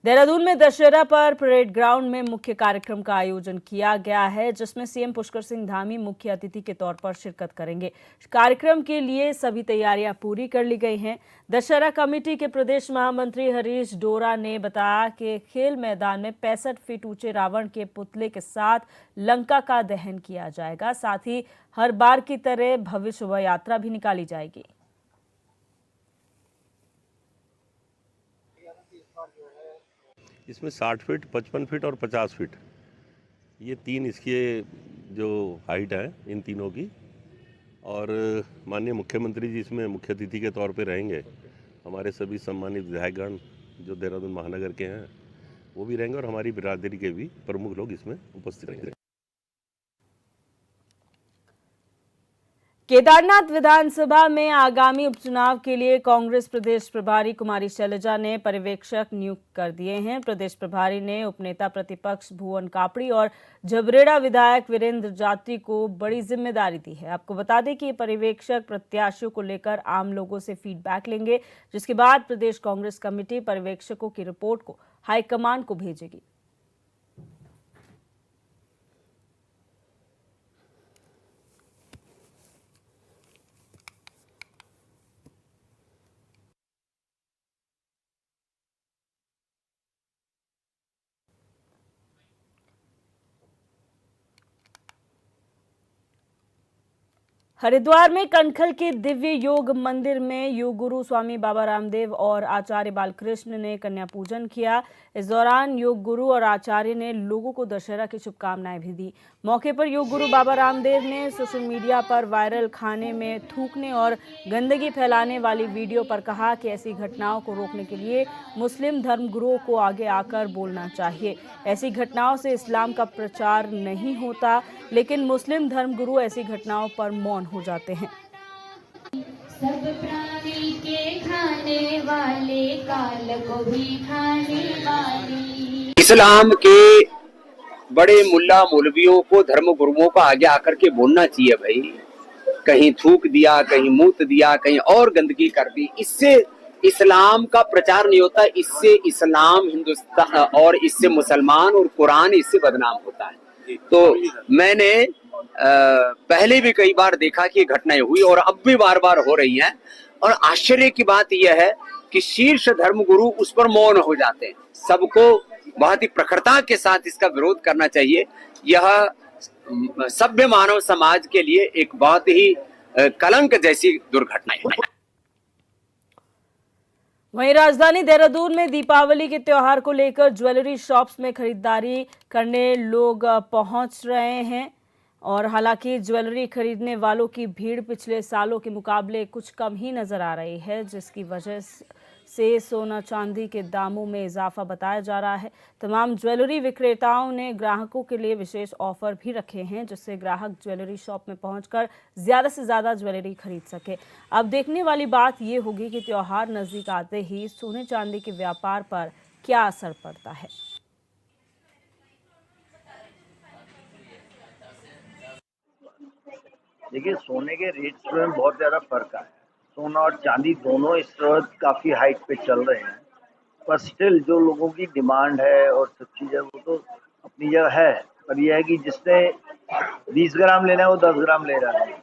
देहरादून में दशहरा पर parade ground में मुख्य कार्यक्रम का आयोजन किया गया है, जिसमें सीएम पुष्कर सिंह धामी मुख्य अतिथि के तौर पर शिरकत करेंगे। कार्यक्रम के लिए सभी तैयारियां पूरी कर ली गई हैं। दशहरा कमेटी के प्रदेश महामंत्री हरीश डोरा ने बताया कि खेल मैदान में 65 फीट ऊंचे रावण के पुतले के साथ लंका का दहन किया जाएगा। साथ ही हर बार की तरह भव्य शोभा यात्रा भी निकाली जाएगी। इसमें 60 फीट, 55 फीट और 50 फीट, ये तीन इसके जो हाइट है इन तीनों की। और माननीय मुख्यमंत्री जी इसमें मुख्य अतिथि के तौर पे रहेंगे। हमारे सभी सम्मानित विधायकगण जो देहरादून महानगर के हैं वो भी रहेंगे और हमारी बिरादरी के भी प्रमुख लोग इसमें उपस्थित रहेंगे। केदारनाथ विधानसभा में आगामी उपचुनाव के लिए कांग्रेस प्रदेश प्रभारी कुमारी शैलजा ने पर्यवेक्षक नियुक्त कर दिए हैं। प्रदेश प्रभारी ने उपनेता प्रतिपक्ष भुवन कापड़ी और जबरेड़ा विधायक वीरेंद्र जात्री को बड़ी जिम्मेदारी दी है। आपको बता दें कि ये पर्यवेक्षक प्रत्याशियों को लेकर आम लोगों से फीडबैक लेंगे, जिसके बाद प्रदेश कांग्रेस कमेटी पर्यवेक्षकों की रिपोर्ट को हाईकमान को भेजेगी। हरिद्वार में कनखल के दिव्य योग मंदिर में योग गुरु स्वामी बाबा रामदेव और आचार्य बालकृष्ण ने कन्या पूजन किया। इस दौरान योग गुरु और आचार्य ने लोगों को दशहरा की शुभकामनाएं भी दी। मौके पर योग गुरु बाबा रामदेव ने सोशल मीडिया पर वायरल खाने में थूकने और गंदगी फैलाने वाली वीडियो पर कहा कि ऐसी घटनाओं को रोकने के लिए मुस्लिम धर्मगुरुओं को आगे आकर बोलना चाहिए। ऐसी घटनाओं से इस्लाम का प्रचार नहीं होता, लेकिन मुस्लिम धर्मगुरु ऐसी घटनाओं पर मौन हो जाते हैं। सब प्राणी के खाने वाले, काल को भी खाने वाली। इस्लाम के बड़े मुल्ला मौलवियों को, धर्म गुरुओं को आगे आकर के बोलना चाहिए भाई। कहीं थूक दिया, कहीं मूत दिया, कहीं और गंदगी कर दी, इससे इस्लाम का प्रचार नहीं होता। इससे इस्लाम, हिंदुस्तान और इससे मुसलमान और कुरान इससे बदनाम होता है। तो मैंने पहले भी कई बार देखा कि घटनाएं हुई और अब भी बार बार हो रही हैं। और आश्चर्य की बात यह है कि शीर्ष धर्मगुरु उस पर मौन हो जाते हैं। सबको बहुत ही प्रखरता के साथ इसका विरोध करना चाहिए। यह सभ्य मानव समाज के लिए एक बहुत ही कलंक जैसी दुर्घटना है। वहीं राजधानी देहरादून में दीपावली के त्योहार को लेकर ज्वेलरी शॉप्स में खरीदारी करने लोग पहुंच रहे हैं और हालांकि ज्वेलरी खरीदने वालों की भीड़ पिछले सालों के मुकाबले कुछ कम ही नजर आ रही है, जिसकी वजह से सोना चांदी के दामों में इजाफा बताया जा रहा है। तमाम ज्वेलरी विक्रेताओं ने ग्राहकों के लिए विशेष ऑफर भी रखे हैं, जिससे ग्राहक ज्वेलरी शॉप में पहुंचकर ज्यादा से ज्यादा ज्वेलरी खरीद सके। अब देखने वाली बात ये होगी कि त्योहार नजदीक आते ही सोने चांदी के व्यापार पर क्या असर पड़ता है। देखिए, सोने के रेट्स में बहुत ज़्यादा फर्क आया है। सोना और चांदी दोनों इस वक्त काफ़ी हाइट पे चल रहे हैं, पर स्टिल जो लोगों की डिमांड है और सब चीज़ है वो तो अपनी जगह है। पर यह है कि जिसने 20 ग्राम लेना है वो 10 ग्राम ले रहा है।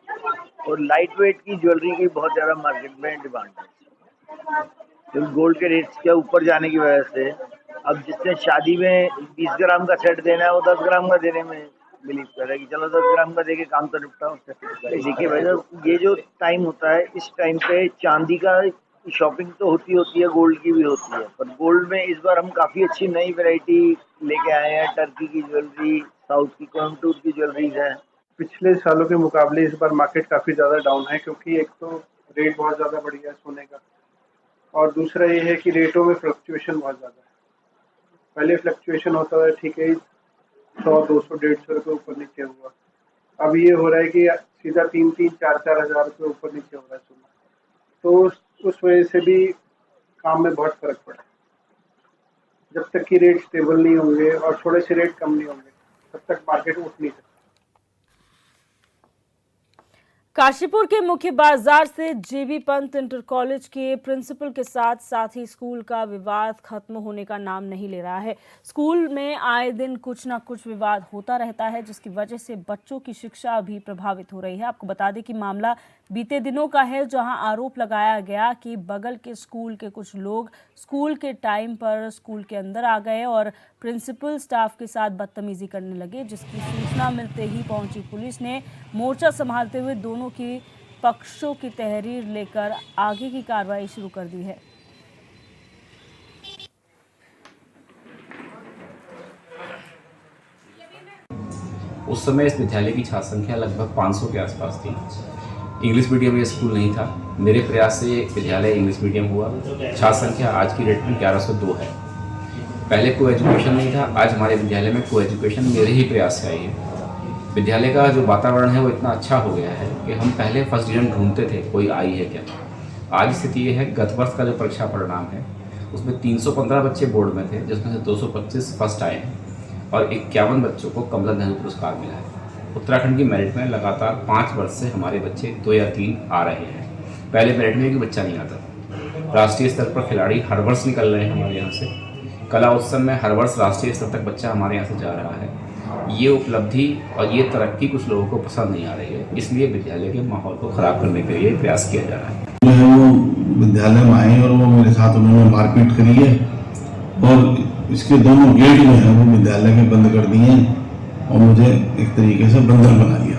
और लाइट वेट की ज्वेलरी की बहुत ज़्यादा मार्केट में डिमांड है। तो गोल्ड के रेट्स के ऊपर जाने की वजह से अब जिसने शादी में 20 ग्राम का सेट देना है वो 10 ग्राम का देने में बिलीव कर रहा है कि चलो 10 ग्राम का देके काम तो निपटाओ। देखिए भाई साहब, ये जो टाइम होता है, इस टाइम पे चांदी का शॉपिंग तो होती है, गोल्ड की भी होती है। पर गोल्ड में इस बार हम काफ़ी अच्छी नई वैरायटी लेके आए हैं। टर्की की ज्वेलरी, साउथ की कोयम्बटूर की ज्वेलरीज है। पिछले सालों के मुकाबले इस बार मार्केट काफ़ी ज़्यादा डाउन है, क्योंकि एक तो रेट बहुत ज़्यादा बढ़ गया है सोने का, और दूसरा ये है कि रेटों में फ्लक्चुएशन बहुत ज़्यादा है। पहले फ्लक्चुएशन होता था, ठीक है, 100, 200, 150 रुपये ऊपर नीचे हुआ। अब ये हो रहा है कि सीधा 3-3, 4-4 हज़ार रुपये ऊपर नीचे हो रहा है सोना। तो उस वजह से भी काम में बहुत फर्क पड़ा। जब तक कि रेट स्टेबल नहीं होंगे और थोड़े से रेट कम नहीं होंगे, तब तक मार्केट उठ नहीं सकती। काशीपुर के मुख्य बाजार से जेबी पंत इंटर कॉलेज के प्रिंसिपल के साथ ही स्कूल का विवाद खत्म होने का नाम नहीं ले रहा है। स्कूल में आए दिन कुछ ना कुछ विवाद होता रहता है, जिसकी वजह से बच्चों की शिक्षा भी प्रभावित हो रही है। आपको बता दें कि मामला बीते दिनों का है, जहां आरोप लगाया गया कि बगल के स्कूल के कुछ लोग स्कूल के टाइम पर स्कूल के अंदर आ गए और प्रिंसिपल स्टाफ के साथ बदतमीजी करने लगे, जिसकी सूचना मिलते ही पहुंची पुलिस ने मोर्चा संभालते हुए दोनों की पक्षों की तहरीर लेकर आगे की कार्रवाई शुरू कर दी है। उस समय इस विद्यालय की छात्र संख्या लगभग 500 के आसपास थी। इंग्लिश मीडियम ये स्कूल नहीं था। मेरे प्रयास से विद्यालय इंग्लिश मीडियम हुआ। छात्र संख्या आज की डेट में 1102 है। पहले को एजुकेशन नहीं था, आज हमारे विद्यालय में को एजुकेशन मेरे ही प्रयास से आई है। विद्यालय का जो वातावरण है वो इतना अच्छा हो गया है कि हम पहले फर्स्ट डिवीजन ढूंढते थे कोई आई है क्या। आज स्थिति ये है, गत वर्ष का जो परीक्षा परिणाम है उसमें 315 बच्चे बोर्ड में थे, जिसमें से 225 फर्स्ट आए हैं और 51 बच्चों को कमला नेहरू पुरस्कार मिला है। उत्तराखंड की मेरिट में लगातार 5 वर्ष से हमारे बच्चे 2 या 3 आ रहे हैं। पहले मेरिट में एक बच्चा नहीं आता। राष्ट्रीय स्तर पर खिलाड़ी हर वर्ष निकल रहे हैं हमारे यहाँ से। कला उत्सव में हर वर्ष राष्ट्रीय स्तर तक बच्चा हमारे यहाँ से जा रहा है। ये उपलब्धि और ये तरक्की कुछ लोगों को पसंद नहीं आ रही है, इसलिए विद्यालय के माहौल को ख़राब करने के लिए प्रयास किया जा रहा है। जो है वो विद्यालय में आए और वो मेरे साथ उन्होंने मारपीट करी है और इसके दोनों गेट जो है वो विद्यालय के बंद कर दिए हैं और मुझे एक तरीके से बंदर बना दिया।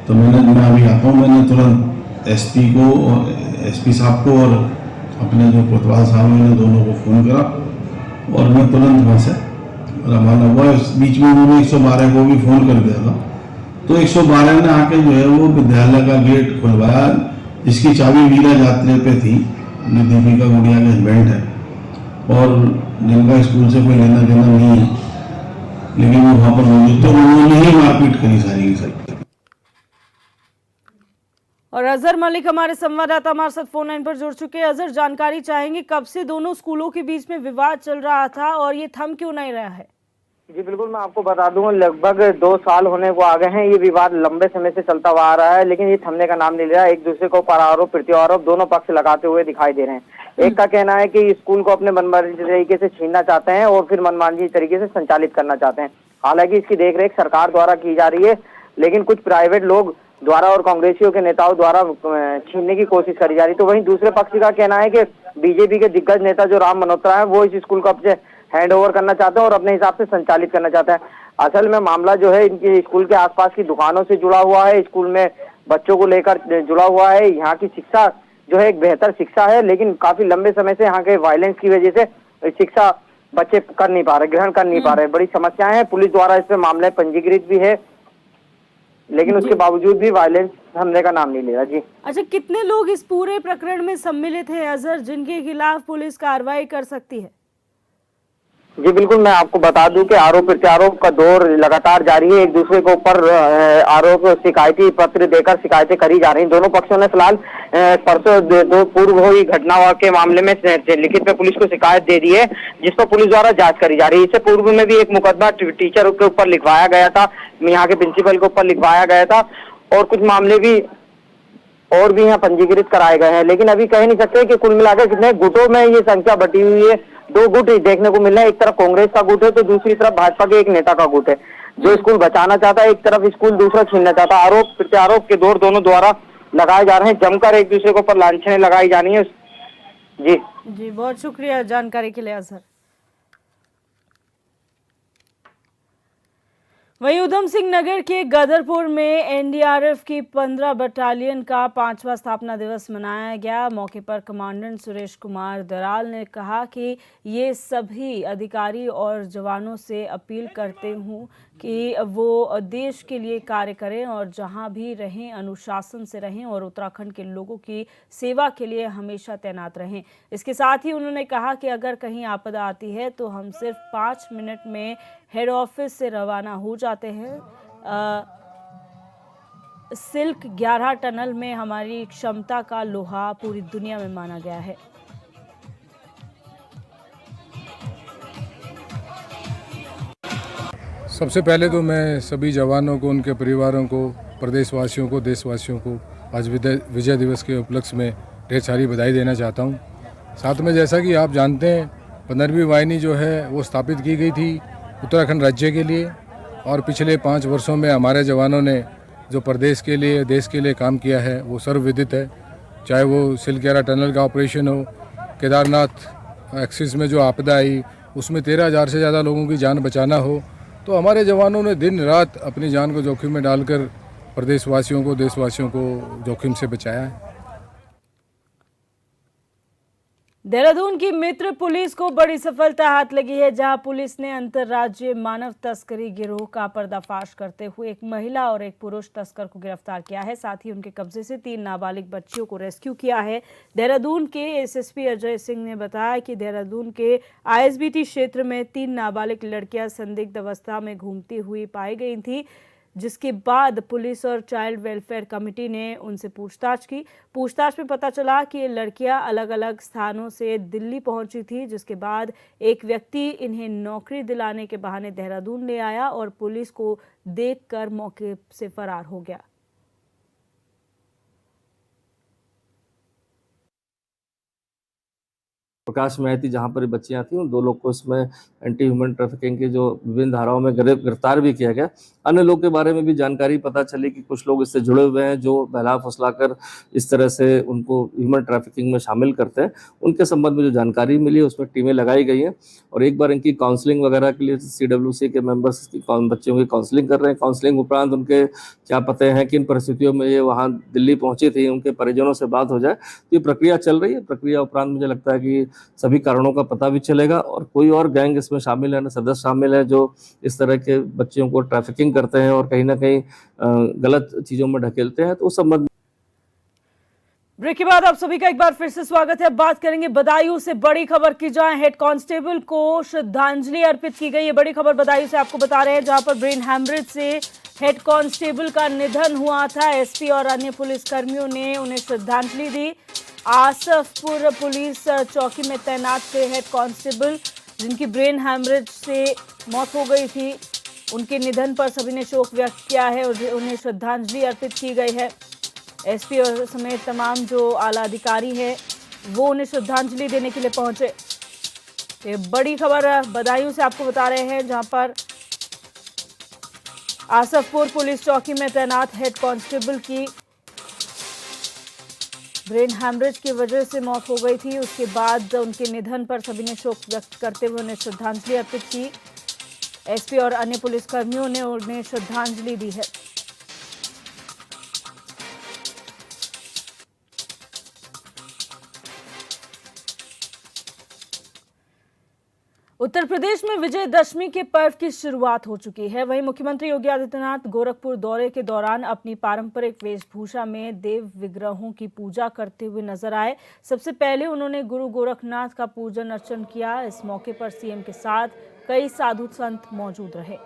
तो मैं अभी आता हूँ, मैंने तुरंत एसपी को और एसपी साहब को और अपने जो कोतवाल साहब हैं उन्हें दोनों को फ़ोन करा और मैं तुरंत वहाँ से रवाना हुआ। इस बीच में उन्होंने 112 को भी फ़ोन कर दिया था, तो 112 ने आके जो है वो विद्यालय का गेट खुलवाया, जिसकी चाबी वीरा यात्री पे थी, जो दीपिका गुड़िया के हस्बैंड है और जिनका स्कूल से कोई लेना देना नहीं है, लेकिन वो वहाँ पर मौजूद थे। उन्होंने ही मारपीट करी सारी की सारी। और अजहर मलिक हमारे संवाददाता हमारे साथ फोन लाइन पर जुड़ चुके हैं। अजहर, जानकारी चाहेंगे कब से दोनों स्कूलों के बीच में विवाद चल रहा था और ये थम क्यों नहीं रहा है? जी बिल्कुल, मैं आपको बता दूं, लगभग 2 साल होने को आ गए हैं। ये विवाद लंबे समय से चलता हुआ आ रहा है, लेकिन ये थमने का नाम नहीं ले रहा है। एक दूसरे को परारोप प्रत्यारोप दोनों पक्ष लगाते हुए दिखाई दे रहे हैं। एक का कहना है कि स्कूल को अपने मनमानी तरीके से छीनना चाहते हैं और फिर मनमानी तरीके से संचालित करना चाहते हैं। हालांकि इसकी देखरेख सरकार द्वारा की जा रही है, लेकिन कुछ प्राइवेट लोग द्वारा और कांग्रेसियों के नेताओं द्वारा छीनने की कोशिश करी जा रही। तो वहीं दूसरे पक्ष का कहना है कि बीजेपी के दिग्गज नेता जो राम मनोत्रा है वो इस स्कूल को अपने हैंड ओवर करना चाहते हैं और अपने हिसाब से संचालित करना चाहते हैं। असल में मामला जो है इनके स्कूल के आसपास की दुकानों से जुड़ा हुआ है, स्कूल में बच्चों को लेकर जुड़ा हुआ है। यहाँ की शिक्षा जो है एक बेहतर शिक्षा है, लेकिन काफी लंबे समय से यहाँ के वायलेंस की वजह से शिक्षा बच्चे कर नहीं पा रहे, ग्रहण कर नहीं पा रहे। बड़ी समस्याएं हैं। पुलिस द्वारा इस पे मामले पंजीकृत भी है, लेकिन उसके बावजूद भी वायलेंस थमने का नाम नहीं ले रहा। जी अच्छा, कितने लोग इस पूरे प्रकरण में सम्मिलित हैं अजहर, जिनके खिलाफ पुलिस कार्रवाई कर सकती है? जी बिल्कुल, मैं आपको बता दूं कि आरोप प्रत्यारोप का दौर लगातार जारी है। एक दूसरे के ऊपर आरोप शिकायती पत्र देकर शिकायतें करी जा रही हैं। दोनों पक्षों ने फिलहाल परसों दो पूर्व हुई घटना के मामले में लिखित में पुलिस को शिकायत दे दी है, जिस पर पुलिस द्वारा जांच करी जा रही है। इससे पूर्व में भी एक मुकदमा टीचर के ऊपर लिखवाया गया था, यहाँ के प्रिंसिपल के ऊपर लिखवाया गया था और कुछ मामले भी और भी यहाँ पंजीकृत कराए गए हैं। लेकिन अभी कह नहीं सकते कि कुल मिलाकर कितने गुटों में ये संख्या बटी हुई है। 2 गुट देखने को मिल रहा है, एक तरफ कांग्रेस का गुट है तो दूसरी तरफ भाजपा के एक नेता का गुट है जो स्कूल बचाना चाहता है, एक तरफ स्कूल दूसरा छीनना चाहता है। आरोप प्रत्यारोप के दौर दोनों द्वारा लगाए जा रहे हैं, जमकर एक दूसरे के ऊपर लांछनें लगाई जा रही है। जी बहुत शुक्रिया जानकारी के लिए अजहर। वहीं उधम सिंह नगर के गदरपुर में एनडीआरएफ की 15 बटालियन का 5वां स्थापना दिवस मनाया गया। मौके पर कमांडेंट सुरेश कुमार दराल ने कहा कि ये सभी अधिकारी और जवानों से अपील करते हूँ कि वो देश के लिए कार्य करें और जहां भी रहें अनुशासन से रहें और उत्तराखंड के लोगों की सेवा के लिए हमेशा तैनात रहें। इसके साथ ही उन्होंने कहा कि अगर कहीं आपदा आती है तो हम सिर्फ 5 मिनट में हेड ऑफिस से रवाना हो जाते हैं। सिल्क 11 टनल में हमारी क्षमता का लोहा पूरी दुनिया में माना गया है। सबसे पहले तो मैं सभी जवानों को, उनके परिवारों को प्रदेशवासियों को, देशवासियों को आज विजय दिवस के उपलक्ष्य में ढेर सारी बधाई देना चाहता हूँ। साथ में जैसा कि आप जानते हैं 15वीं वाहिनी जो है वो स्थापित की गई थी उत्तराखंड राज्य के लिए, और पिछले 5 वर्षों में हमारे जवानों ने जो प्रदेश के लिए, देश के लिए काम किया है वो सर्वविदित है। चाहे वो सिलक्यारा टनल का ऑपरेशन हो, केदारनाथ एक्सिस में जो आपदा आई उसमें 13,000 से ज़्यादा लोगों की जान बचाना हो, तो हमारे जवानों ने दिन रात अपनी जान को जोखिम में डालकर प्रदेशवासियों को, देशवासियों को जोखिम से बचाया है। देहरादून की मित्र पुलिस को बड़ी सफलता हाथ लगी है, जहां पुलिस ने अंतर्राज्यीय मानव तस्करी गिरोह का पर्दाफाश करते हुए एक महिला और एक पुरुष तस्कर को गिरफ्तार किया है। साथ ही उनके कब्जे से 3 नाबालिग बच्चियों को रेस्क्यू किया है। देहरादून के एसएसपी अजय सिंह ने बताया कि देहरादून के आईएसबीटी क्षेत्र में 3 नाबालिग लड़कियां संदिग्ध अवस्था में घूमती हुई पाई गई थी, जिसके बाद पुलिस और चाइल्ड वेलफेयर कमेटी ने उनसे पूछताछ की। पूछताछ में पता चला कि ये लड़कियां अलग अलग स्थानों से दिल्ली पहुंची थी, जिसके बाद एक व्यक्ति इन्हें नौकरी दिलाने के बहाने देहरादून ले आया और पुलिस को देखकर मौके से फरार हो गया। प्रकाश महती जहां पर बच्चियां थी, उन 2 लोग को इसमें एंटी ह्यूमन ट्रैफिकिंग की जो विभिन्न धाराओं में गिरफ्तार भी किया गया। अन्य लोग के बारे में भी जानकारी पता चली कि कुछ लोग इससे जुड़े हुए हैं जो बहला फुसलाकर इस तरह से उनको ह्यूमन ट्रैफिकिंग में शामिल करते हैं। उनके संबंध में जो जानकारी मिली है उसमें टीमें लगाई गई हैं और एक बार इनकी काउंसलिंग वगैरह के लिए CWC के मेंबर्स बच्चों की काउंसलिंग कर रहे हैं। काउंसलिंग उपरांत उनके क्या पते हैं, किन परिस्थितियों में ये वहाँ दिल्ली पहुंची थी, उनके परिजनों से बात हो जाए। तो ये प्रक्रिया चल रही है। प्रक्रिया उपरांत मुझे लगता है कि सभी कारणों का पता भी चलेगा और कोई और गैंग इसमें शामिल है, सदस्य शामिल है जो इस तरह के बच्चियों को ट्रैफिकिंग करते हैं और कहीं ना कहीं गलत चीजों में ढकेलते हैं, तो उस संबंध। ब्रेक के बाद आप सभी का एक बार फिर से स्वागत है। बात करेंगे बदायूं से बड़ी खबर की, जहां हेड कांस्टेबल को श्रद्धांजलि अर्पित की गई है। बड़ी खबर बदायूं से आपको बता रहे हैं, जहां पर ब्रेन हैमरेज से हेड कांस्टेबल का निधन हुआ था। एसपी और अन्य पुलिसकर्मियों ने उन्हें श्रद्धांजलि दी। आसफपुर पुलिस चौकी में तैनात थे हेड कांस्टेबल, जिनकी ब्रेन हैमरेज से मौत हो गई थी। उनके निधन पर सभी ने शोक व्यक्त किया है और उन्हें श्रद्धांजलि अर्पित की गई है। एसपी और समेत तमाम जो आला अधिकारी हैं वो उन्हें श्रद्धांजलि देने के लिए पहुंचे। ये बड़ी खबर बदायूं से आपको बता रहे हैं, जहां पर आसफपुर पुलिस चौकी में तैनात हेड कांस्टेबल की ब्रेन हैमरेज की वजह से मौत हो गई थी। उसके बाद उनके निधन पर सभी ने शोक व्यक्त करते हुए उन्हें श्रद्धांजलि अर्पित की। एसपी और अन्य पुलिसकर्मियों ने उन्हें श्रद्धांजलि दी है। उत्तर प्रदेश में विजयदशमी के पर्व की शुरुआत हो चुकी है। वहीं मुख्यमंत्री योगी आदित्यनाथ गोरखपुर दौरे के दौरान अपनी पारंपरिक वेशभूषा में देव विग्रहों की पूजा करते हुए नजर आए। सबसे पहले उन्होंने गुरु गोरखनाथ का पूजन अर्चन किया। इस मौके पर सीएम के साथ कई साधु संत मौजूद रहे।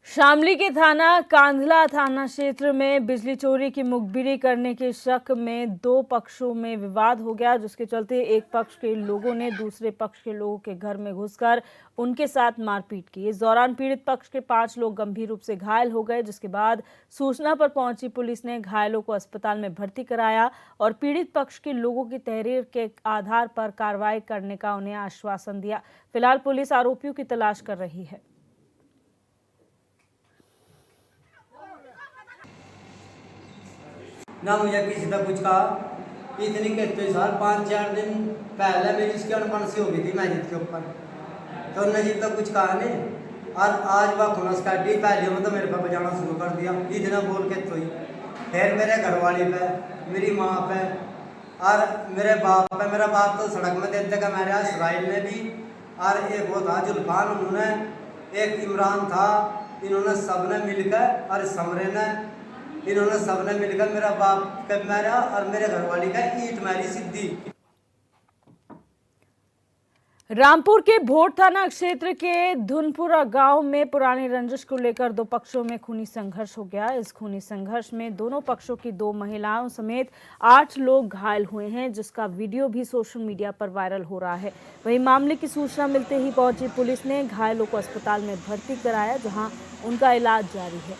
शामली के थाना कांधला थाना क्षेत्र में बिजली चोरी की मुखबिरी करने के शक में 2 पक्षों में विवाद हो गया, जिसके चलते एक पक्ष के लोगों ने दूसरे पक्ष के लोगों के घर में घुसकर उनके साथ मारपीट की। इस दौरान पीड़ित पक्ष के 5 लोग गंभीर रूप से घायल हो गए, जिसके बाद सूचना पर पहुंची पुलिस ने घायलों को अस्पताल में भर्ती कराया और पीड़ित पक्ष के लोगों की तहरीर के आधार पर कार्रवाई करने का उन्हें आश्वासन दिया। फिलहाल पुलिस आरोपियों की तलाश कर रही है। ना मुझे किसी ने कुछ कहा, इतनी कहते सर 5-4 दिन पहले मेरी इसकी अनबन सी हो गई थी मैजिद के ऊपर, तो नजीब तो कुछ कहा नहीं। और आज वह खुनस काटी पहले में तो मेरे पे बजाना शुरू कर दिया, इतना बोल के तो ही फिर मेरे घरवाली पे, मेरी माँ पे और मेरे बाप पे। मेरा बाप तो सड़क में देख देखा मेरे इसराइल ने भी, और एक वो था जुल्फान, उन्होंने एक इमरान था, इन्होंने सब ने मिलकर और समरे ने, इन्होंने सबने मिलकर मेरा बाप का मारा और मेरे घरवाली का ईंट मारी सीधी। रामपुर के भोट थाना क्षेत्र के धुनपुरा गांव में पुरानी रंजिश को लेकर दो पक्षों में खूनी संघर्ष हो गया। इस खूनी संघर्ष में दोनों पक्षों की 2 महिलाओं समेत 8 लोग घायल हुए हैं, जिसका वीडियो भी सोशल मीडिया पर वायरल हो रहा है। वहीं मामले की सूचना मिलते ही पहुंची पुलिस ने घायलों को अस्पताल में भर्ती कराया, जहां उनका इलाज जारी है।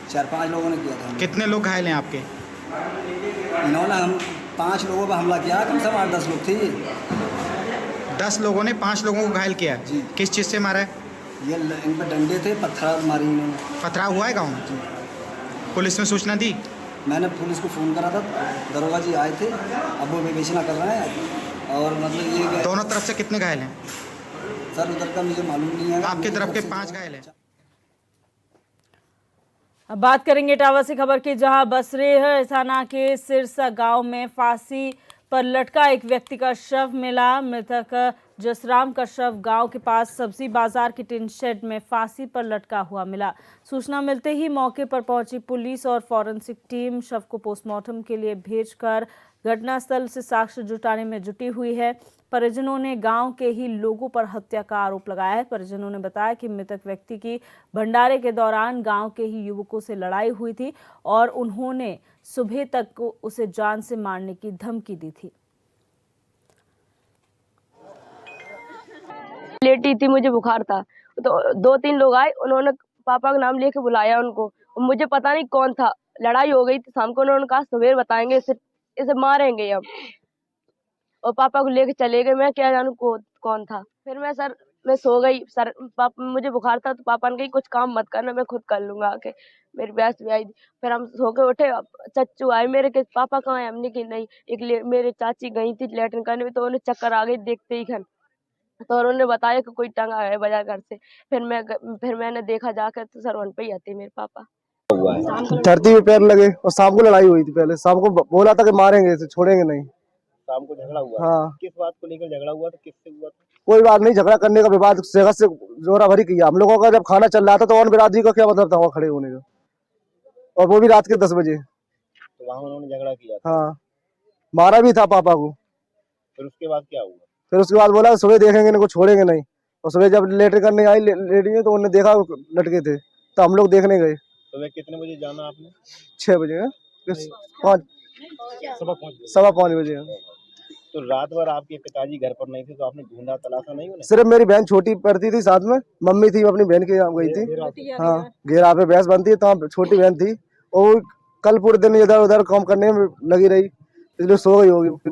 4-5 लोगों ने किया था। कितने लोग घायल हैं आपके? इन्होंने हम 5 लोगों पर हमला किया, कम से कम 8-10 लोग थे। 10 लोगों ने 5 लोगों को घायल किया जी। किस चीज़ से मारा है? ये इन पर डंडे थे, पत्थर मारी इन्होंने। पथराव हुआ है गाँव में? जी। पुलिस में सूचना दी? मैंने पुलिस को फ़ोन करा था, दरोगा जी आए थे, अब वो विवेचना कर रहे हैं। और मतलब ये दोनों तरफ से कितने घायल हैं सर? उधर का मुझे मालूम नहीं है। आपकी तरफ के 5 घायल हैं। अब बात करेंगे इटावा से खबर की, जहां बसरेहर थाना के सिरसा गांव में फांसी पर लटका एक व्यक्ति का शव मिला। मृतक जसराम का शव गांव के पास सब्जी बाजार के टिन शेड में फांसी पर लटका हुआ मिला। सूचना मिलते ही मौके पर पहुंची पुलिस और फॉरेंसिक टीम शव को पोस्टमार्टम के लिए भेजकर घटनास्थल से साक्ष्य जुटाने में जुटी हुई है। परिजनों ने गांव के ही लोगों पर हत्या का आरोप लगाया है। परिजनों ने बताया कि मृतक व्यक्ति की भंडारे के दौरान गांव के ही युवकों से लड़ाई हुई थी और उन्होंने सुबह तक उसे जान से मारने की धमकी दी थी। लेटी थी, मुझे बुखार था, तो 2-3 लोग आए, उन्होंने पापा का नाम लेके बुलाया उनको। मुझे पता नहीं कौन था, लड़ाई हो गई थी शाम को। उन्होंने कहा सवेर बताएंगे, इसे मारेंगे हम। और पापा को लेके चले गए, मैं क्या जानूं कौन था। फिर मैं सो गई। सर पापा, मुझे बुखार था तो पापा ने कही कुछ काम मत करना, मैं खुद कर लूंगा आके। मेरी बहस भी आई। फिर हम सो के उठे, चच्चू आए मेरे के, पापा कहाँ है? हमने की नहीं। मेरे चाची गई थी लैट्रिन करने में, तो उन्हें चक्कर आ गई देखते ही खन, तो उन्होंने बताया कि कोई टंगा है बाजार घर से। फिर मैंने देखा जाकर तो सरवन पे ही आते मेरे पापा। धरती पे पैर लगे और शाम को लड़ाई हुई थी। पहले शाम को बोला था कि मारेंगे, इसे छोड़ेंगे नहीं। शाम को झगड़ा हुआ? हाँ। किस बात को लेकर झगड़ा हुआ था? किससे हुआ था? कोई बात नहीं, झगड़ा करने का विवाद जगह से जोरा भरी किया हम लोगों का। जब खाना चल रहा था तो और बिरादरी का क्या मतलब था वहाँ खड़े होने का, और वो भी रात के 10 बजे। तो वहाँ उन्होंने झगड़ा किया था? हाँ, मारा भी था पापा को। फिर उसके बाद क्या हुआ? फिर उसके बाद बोला सुबह देखेंगे, इनको छोड़ेंगे नहीं। और सुबह जब लेटर करने आई लेडी तो उन्होंने देखा लटके थे, तो हम लोग देखने गए। सुबह कितने बजे जाना आपने? 6 बजे। 5:15 बजे। तो रात भर आपके पिताजी घर पर नहीं थे, तो आपने ढूंढा तलाशा नहीं उन्हें? सिर्फ मेरी बहन छोटी पढ़ती थी साथ में, मम्मी थी अपनी बहन के यहाँ गई थी। हाँ, घेरा पे भैंस बनती है, तो छोटी बहन थी और कल पूरे दिन इधर उधर काम करने में लगी रही, इसलिए सो गई होगी।